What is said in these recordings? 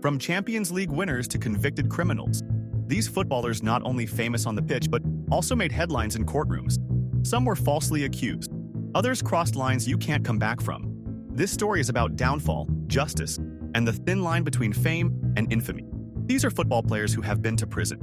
From Champions League winners to convicted criminals, these footballers not only famous on the pitch but also made headlines in courtrooms. Some were falsely accused. Others crossed lines you can't come back from. This story is about downfall, justice, and the thin line between fame and infamy. These are football players who have been to prison.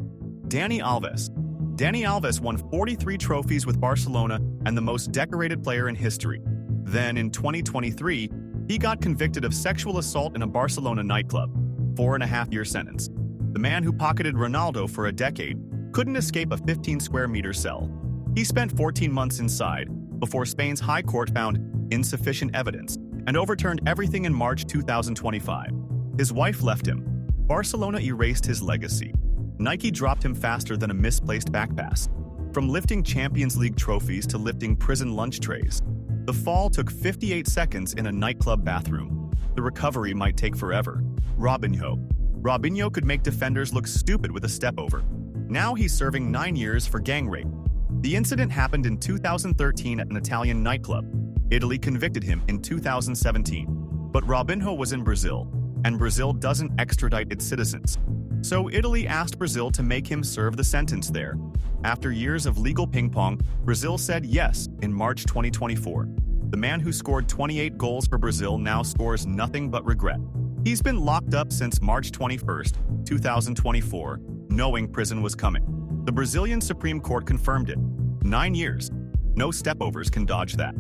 Dani Alves. Dani Alves won 43 trophies with Barcelona and the most decorated player in history. Then, in 2023, he got convicted of sexual assault in a Barcelona nightclub. 4.5-year sentence. The man who pocketed Ronaldo for a decade couldn't escape a 15-square-meter cell. He spent 14 months inside before Spain's High Court found insufficient evidence and overturned everything in March 2025. His wife left him. Barcelona erased his legacy. Nike dropped him faster than a misplaced back pass. From lifting Champions League trophies to lifting prison lunch trays, the fall took 58 seconds in a nightclub bathroom. The recovery might take forever. Robinho. Robinho could make defenders look stupid with a stepover. Now he's serving 9 years for gang rape. The incident happened in 2013 at an Italian nightclub. Italy convicted him in 2017. But Robinho was in Brazil, and Brazil doesn't extradite its citizens. So Italy asked Brazil to make him serve the sentence there. After years of legal ping-pong, Brazil said yes in March 2024. The man who scored 28 goals for Brazil now scores nothing but regret. He's been locked up since March 21, 2024, knowing prison was coming. The Brazilian Supreme Court confirmed it. 9 years. No stepovers can dodge that.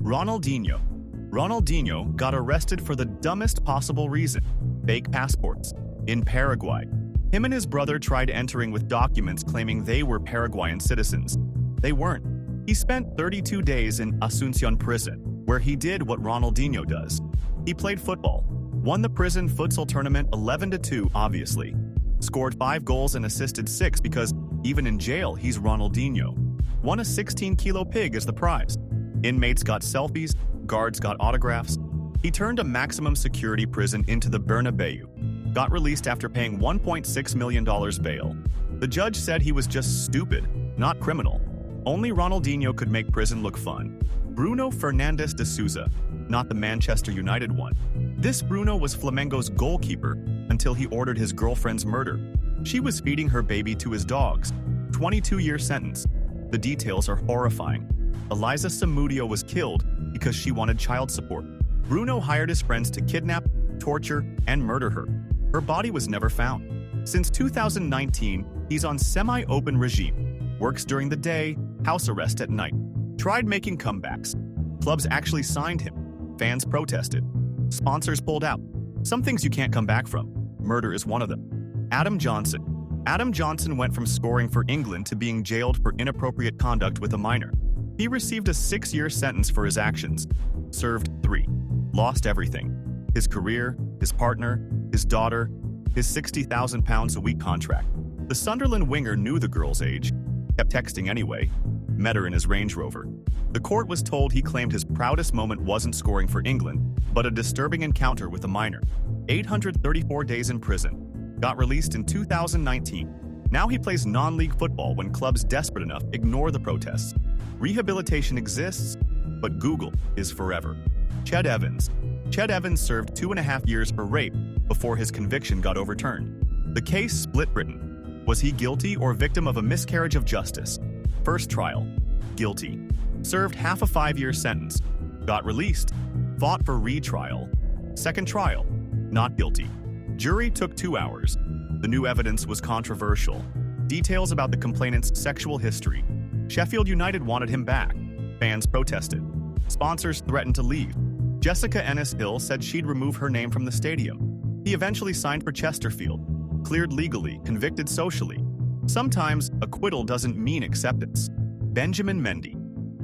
Ronaldinho. Ronaldinho got arrested for the dumbest possible reason: fake passports. In Paraguay, him and his brother tried entering with documents claiming they were Paraguayan citizens. They weren't. He spent 32 days in Asunción prison, where he did what Ronaldinho does. He played football, won the prison futsal tournament 11-2 obviously, scored 5 goals and assisted 6 because even in jail he's Ronaldinho, won a 16-kilo pig as the prize. Inmates got selfies, guards got autographs. He turned a maximum security prison into the Bernabeu. Got released after paying $1.6 million bail. The judge said he was just stupid, not criminal. Only Ronaldinho could make prison look fun. Bruno Fernandes de Souza, not the Manchester United one. This Bruno was Flamengo's goalkeeper until he ordered his girlfriend's murder. She was feeding her baby to his dogs. 22-year sentence. The details are horrifying. Eliza Samudio was killed because she wanted child support. Bruno hired his friends to kidnap, torture, and murder her. Her body was never found. Since 2019, he's on semi-open regime. Works during the day, house arrest at night. Tried making comebacks. Clubs actually signed him. Fans protested. Sponsors pulled out. Some things you can't come back from. Murder is one of them. Adam Johnson. Adam Johnson went from scoring for England to being jailed for inappropriate conduct with a minor. He received a 6-year sentence for his actions. Served 3. Lost everything. His career, his partner, his daughter, his £60,000 a week contract. The Sunderland winger knew the girl's age, kept texting anyway, met her in his Range Rover. The court was told he claimed his proudest moment wasn't scoring for England, but a disturbing encounter with a minor. 834 days in prison. Got released in 2019. Now he plays non-league football when clubs desperate enough ignore the protests. Rehabilitation exists, but Google is forever. Ched Evans. Ched Evans served 2.5 years for rape before his conviction got overturned. The case split Britain. Was he guilty or victim of a miscarriage of justice? First trial. Guilty. Served half a 5-year sentence. Got released. Fought for retrial. Second trial. Not guilty. Jury took 2 hours. The new evidence was controversial. Details about the complainant's sexual history. Sheffield United wanted him back. Fans protested. Sponsors threatened to leave. Jessica Ennis-Hill said she'd remove her name from the stadium. He eventually signed for Chesterfield. Cleared legally, convicted socially. Sometimes, acquittal doesn't mean acceptance. Benjamin Mendy.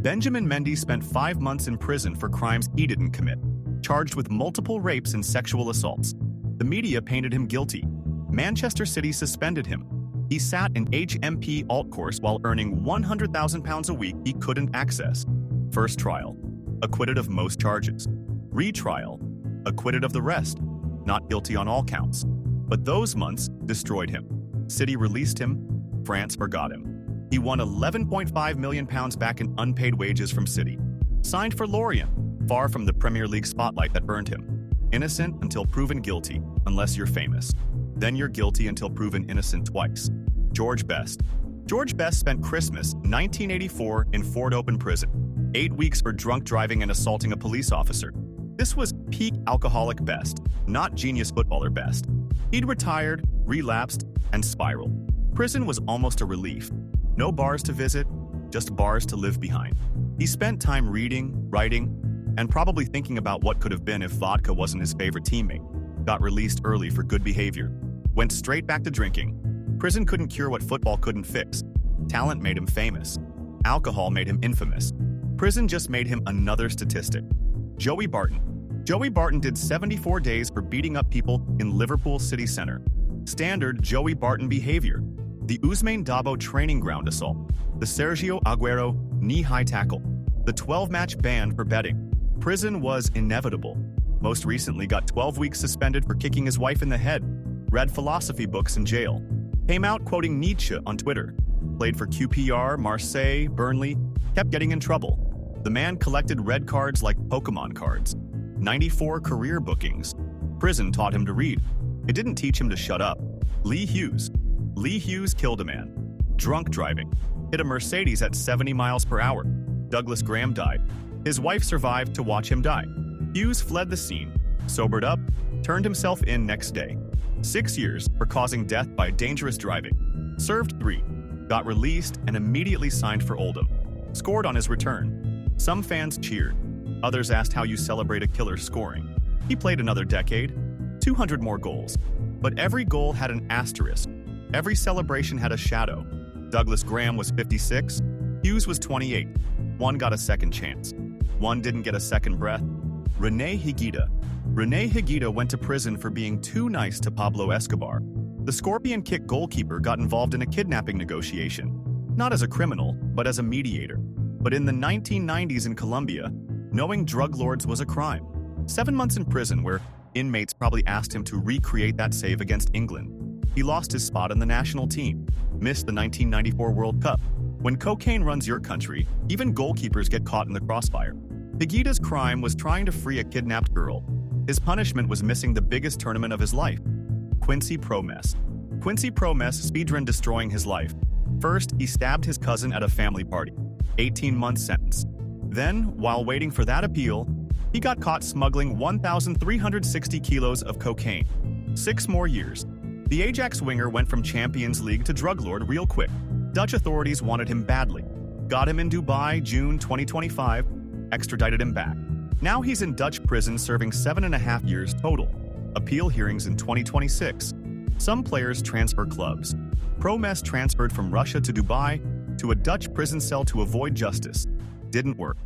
Benjamin Mendy spent 5 months in prison for crimes he didn't commit, charged with multiple rapes and sexual assaults. The media painted him guilty. Manchester City suspended him. He sat an HMP alt course while earning £100,000 a week he couldn't access. First trial. Acquitted of most charges. Retrial. Acquitted of the rest. Not guilty on all counts. But those months destroyed him. City released him. France forgot him. He won £11.5 million back in unpaid wages from City. Signed for Lorient, far from the Premier League spotlight that burned him. Innocent until proven guilty, unless you're famous. Then you're guilty until proven innocent twice. George Best. George Best spent Christmas 1984 in Fort Open Prison, 8 weeks for drunk driving and assaulting a police officer. This was peak alcoholic Best, not genius footballer Best. He'd retired, relapsed, and spiraled. Prison was almost a relief. No bars to visit, just bars to live behind. He spent time reading, writing, and probably thinking about what could have been if vodka wasn't his favorite teammate. Got released early for good behavior. Went straight back to drinking. Prison couldn't cure what football couldn't fix. Talent made him famous. Alcohol made him infamous. Prison just made him another statistic. Joey Barton. Joey Barton did 74 days for beating up people in Liverpool city center. Standard Joey Barton behavior. The Ousmane Dabo training ground assault. The Sergio Aguero knee-high tackle. The 12-match ban for betting. Prison was inevitable. Most recently got 12 weeks suspended for kicking his wife in the head. Read philosophy books in jail. Came out quoting Nietzsche on Twitter. Played for QPR, Marseille, Burnley. Kept getting in trouble. The man collected red cards like Pokemon cards. 94 career bookings. Prison taught him to read. It didn't teach him to shut up. Lee Hughes. Lee Hughes killed a man. Drunk driving. Hit a Mercedes at 70 miles per hour. Douglas Graham died. His wife survived to watch him die. Hughes fled the scene, sobered up, turned himself in next day. 6 years for causing death by dangerous driving. Served 3. Got released and immediately signed for Oldham. Scored on his return. Some fans cheered. Others asked how you celebrate a killer scoring. He played another decade. 200 more goals. But every goal had an asterisk. Every celebration had a shadow. Douglas Graham was 56. Hughes was 28. One got a second chance. One didn't get a second breath. René Higuita. René Higuita went to prison for being too nice to Pablo Escobar. The Scorpion Kick goalkeeper got involved in a kidnapping negotiation. Not as a criminal, but as a mediator. But in the 1990s in Colombia, knowing drug lords was a crime. 7 months in prison where inmates probably asked him to recreate that save against England. He lost his spot in the national team. Missed the 1994 World Cup. When cocaine runs your country, even goalkeepers get caught in the crossfire. Higuita's crime was trying to free a kidnapped girl. His punishment was missing the biggest tournament of his life. Quincy Promes. Quincy Promes speedrun destroying his life. First, he stabbed his cousin at a family party. 18-month sentence. Then, while waiting for that appeal, he got caught smuggling 1,360 kilos of cocaine. 6 more years. The Ajax winger went from Champions League to drug lord real quick. Dutch authorities wanted him badly. Got him in Dubai, June 2025, extradited him back. Now he's in Dutch prison serving 7.5 years total. Appeal hearings in 2026. Some players transfer clubs. Promes transferred from Russia to Dubai to a Dutch prison cell to avoid justice. Didn't work.